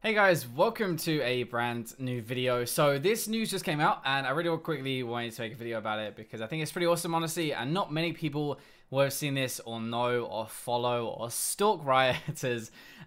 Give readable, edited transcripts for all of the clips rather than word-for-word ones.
Hey guys, welcome to a brand new video. So this news just came out and I really quickly wanted to make a video about it because I think it's pretty awesome, honestly, and not many people will have seen this or know or follow or stalk Riot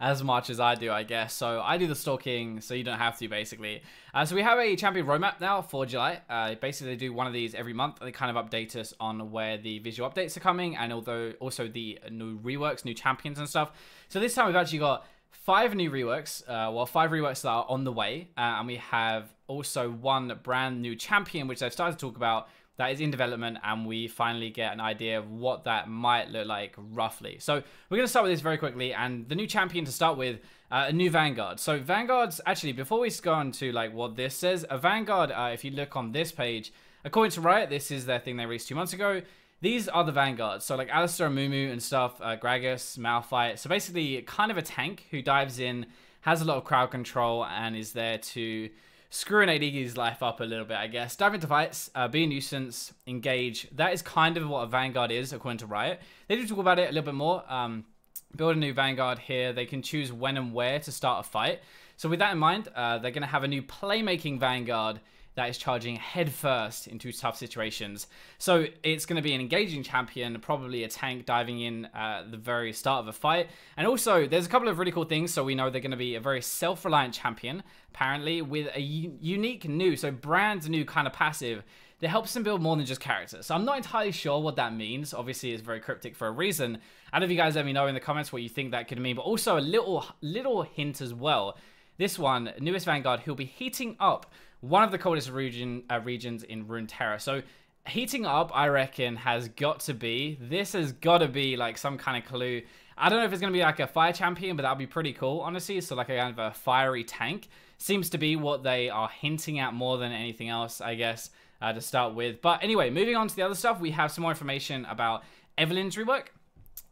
as much as I do, I guess. So I do the stalking so you don't have to, basically. So we have a champion roadmap now for July. Basically they do one of these every month. They kind of update us on where the visual updates are coming and also the new reworks, new champions and stuff. So this time we've actually got 5 new reworks, 5 reworks that are on the way, and we have also one brand new champion, which I've started to talk about, that is in development, and we finally get an idea of what that might look like roughly. So we're going to start with this very quickly, and the new champion to start with, a new Vanguard. So Vanguard's, actually, before we go on to like what this says, a Vanguard, if you look on this page, according to Riot, this is their thing they released 2 months ago. These are the Vanguards, so like Alistar and Mumu and stuff, Gragas, Malphite. So basically kind of a tank who dives in, has a lot of crowd control, and is there to screw an AD's life up a little bit, I guess. Dive into fights, be a nuisance, engage. That is kind of what a Vanguard is, according to Riot. They do talk about it a little bit more. Build a new Vanguard here. They can choose when and where to start a fight. So with that in mind, they're going to have a new playmaking Vanguard that is charging headfirst into tough situations. So it's going to be an engaging champion, probably a tank diving in at the very start of a fight. And also, there's a couple of really cool things. So we know they're going to be a very self-reliant champion, apparently, with a unique new, so brand new kind of passive that helps them build more than just characters. So I'm not entirely sure what that means. Obviously, it's very cryptic for a reason. I don't know if you guys let me know in the comments what you think that could mean, but also a little hint as well. This one, newest Vanguard, he'll be heating up one of the coldest regions in Runeterra. So heating up, I reckon, has got to be, this has got to be like some kind of clue. I don't know if it's going to be like a fire champion, but that would be pretty cool, honestly. So like a kind of a fiery tank seems to be what they are hinting at more than anything else, I guess, to start with. But anyway, moving on to the other stuff, we have some more information about Evelyn's rework.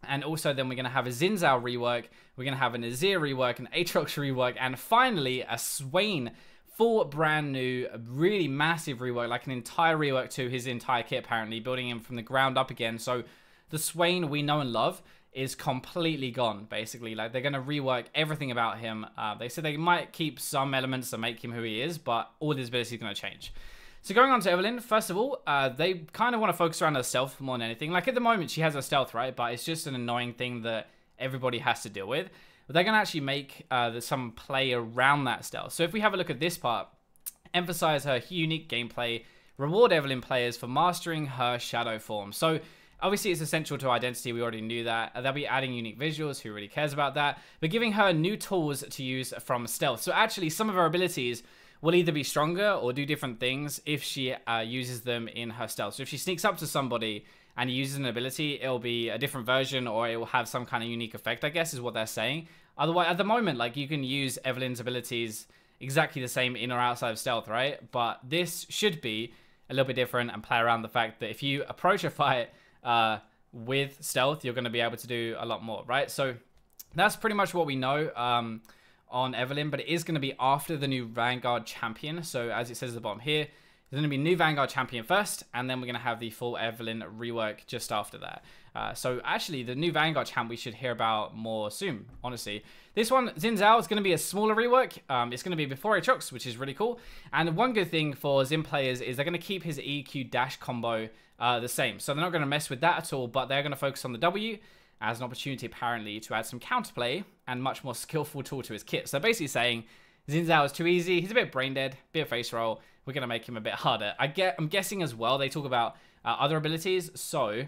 And also then we're going to have a Xin Zhao rework, we're going to have an Azir rework, an Aatrox rework, and finally a Swain full brand new, really massive rework, like an entire rework to his entire kit apparently, building him from the ground up again. So the Swain we know and love is completely gone, basically. Like they're going to rework everything about him. They said they might keep some elements to make him who he is, but all his abilities are going to change. So going on to Evelyn, first of all, they kind of want to focus around her stealth more than anything. Like at the moment, she has her stealth, right? But it's just an annoying thing that everybody has to deal with. But they're going to actually make some play around that stealth. So if we have a look at this part, emphasize her unique gameplay, reward Evelyn players for mastering her shadow form. So obviously it's essential to identity, we already knew that. They'll be adding unique visuals, who really cares about that? But giving her new tools to use from stealth. So actually some of her abilities will either be stronger or do different things if she uses them in her stealth. So if she sneaks up to somebody and uses an ability, it'll be a different version or it will have some kind of unique effect, I guess is what they're saying. Otherwise, at the moment, like you can use Evelyn's abilities exactly the same in or outside of stealth, right? But this should be a little bit different and play around the fact that if you approach a fight with stealth, you're going to be able to do a lot more, right? So that's pretty much what we know on Evelyn, but it is going to be after the new Vanguard champion. So as it says at the bottom here, there's going to be new Vanguard champion first, and then we're going to have the full Evelyn rework just after that. So actually, the new Vanguard champ we should hear about more soon, honestly. This one, Xin Zhao, is going to be a smaller rework. It's going to be before Aatrox, which is really cool. And one good thing for Xin players is they're going to keep his EQ dash combo the same. So they're not going to mess with that at all, but they're going to focus on the W as an opportunity, apparently, to add some counterplay and much more skillful tool to his kit. So basically saying, Xin Zhao is too easy, he's a bit brain dead, bit of face roll, we're going to make him a bit harder. I'm guessing as well, they talk about other abilities, so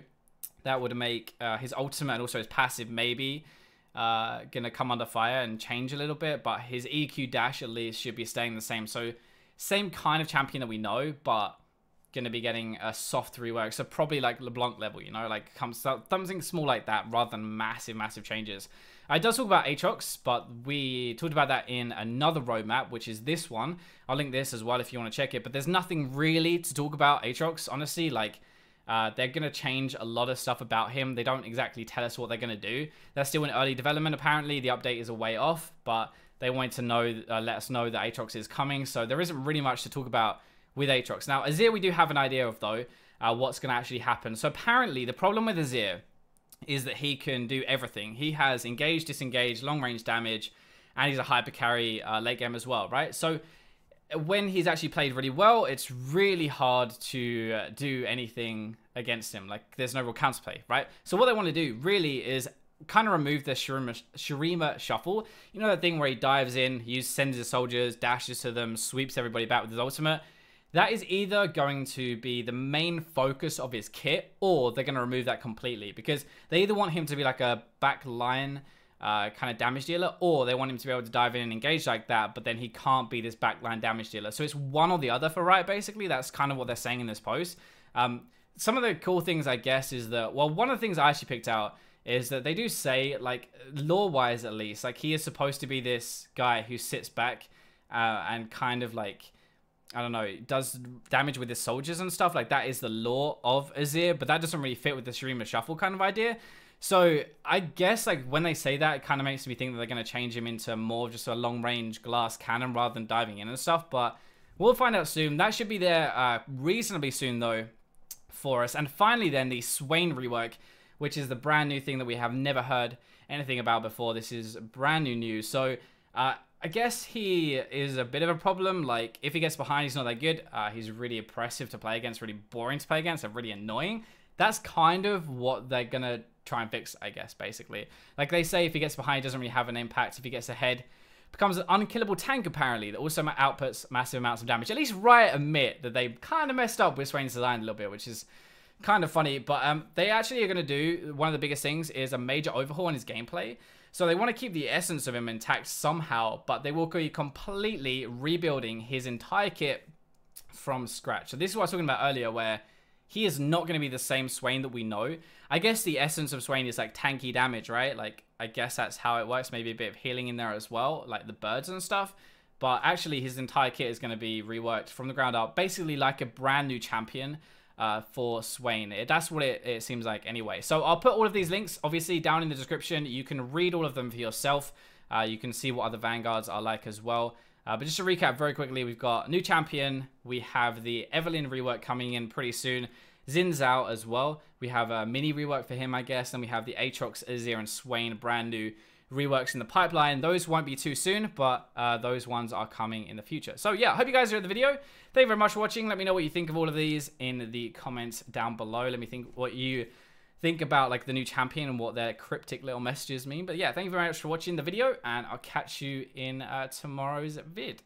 that would make his ultimate and also his passive maybe going to come under fire and change a little bit, but his EQ dash at least should be staying the same. So same kind of champion that we know, but going to be getting a soft rework, so probably like LeBlanc level, you know, like something small like that rather than massive changes. It does talk about Aatrox, but we talked about that in another roadmap, which is this one. I'll link this as well if you want to check it, but there's nothing really to talk about Aatrox, honestly. Like they're going to change a lot of stuff about him. They don't exactly tell us what they're going to do. They're still in early development, apparently. The update is a way off, but they wanted to know, let us know that Aatrox is coming, so there isn't really much to talk about with Aatrox. Now, Azir we do have an idea of, though, what's going to actually happen. So apparently, the problem with Azir is that he can do everything. He has engage, disengage, long-range damage, and he's a hyper carry late game as well, right? So when he's actually played really well, it's really hard to do anything against him. Like, there's no real counterplay, right? So what they want to do really is kind of remove the Shurima shuffle. You know that thing where he dives in, he sends his soldiers, dashes to them, sweeps everybody back with his ultimate? That is either going to be the main focus of his kit, or they're going to remove that completely, because they either want him to be like a back line kind of damage dealer, or they want him to be able to dive in and engage like that, but then he can't be this backline damage dealer. So it's one or the other for Riot, basically. That's kind of what they're saying in this post. Some of the cool things, I guess, is that, well, one of the things I actually picked out is that they do say, like, lore-wise at least, like, he is supposed to be this guy who sits back and kind of, like, I don't know, does damage with his soldiers and stuff. Like, that is the lore of Azir, but that doesn't really fit with the Shurima shuffle kind of idea. So I guess, like, when they say that, it kind of makes me think that they're going to change him into more of just a long-range glass cannon rather than diving in and stuff, but we'll find out soon. That should be there reasonably soon, though, for us. And finally, then, the Swain rework, which is the brand new thing that we have never heard anything about before. This is brand new news. So I guess he is a bit of a problem. Like, if he gets behind, he's not that good. He's really oppressive to play against, really boring to play against, and really annoying. That's kind of what they're going to try and fix, I guess, basically. Like, they say if he gets behind, he doesn't really have an impact. If he gets ahead, becomes an unkillable tank, apparently, that also outputs massive amounts of damage. At least Riot admit that they kind of messed up with Swain's design a little bit, which is kind of funny. But they actually are going to do, one of the biggest things is a major overhaul in his gameplay. So they want to keep the essence of him intact somehow, but they will be completely rebuilding his entire kit from scratch. So this is what I was talking about earlier, where he is not going to be the same Swain that we know. I guess the essence of Swain is like tanky damage, right? Like, I guess that's how it works. Maybe a bit of healing in there as well, like the birds and stuff. But actually, his entire kit is going to be reworked from the ground up, basically like a brand new champion for Swain. That's what it seems like anyway. So I'll put all of these links, obviously, down in the description. You can read all of them for yourself. You can see what other Vanguards are like as well. But just to recap very quickly, we've got new champion. We have the Evelyn rework coming in pretty soon. Xin Zhao as well. We have a mini rework for him, I guess. Then we have the Aatrox, Azir, and Swain brand new reworks in the pipeline. Those won't be too soon, but those ones are coming in the future. So yeah, I hope you guys enjoyed the video. Thank you very much for watching. Let me know what you think of all of these in the comments down below. Let me think what you think about, like, the new champion and what their cryptic little messages mean. But yeah, thank you very much for watching the video, and I'll catch you in tomorrow's vid.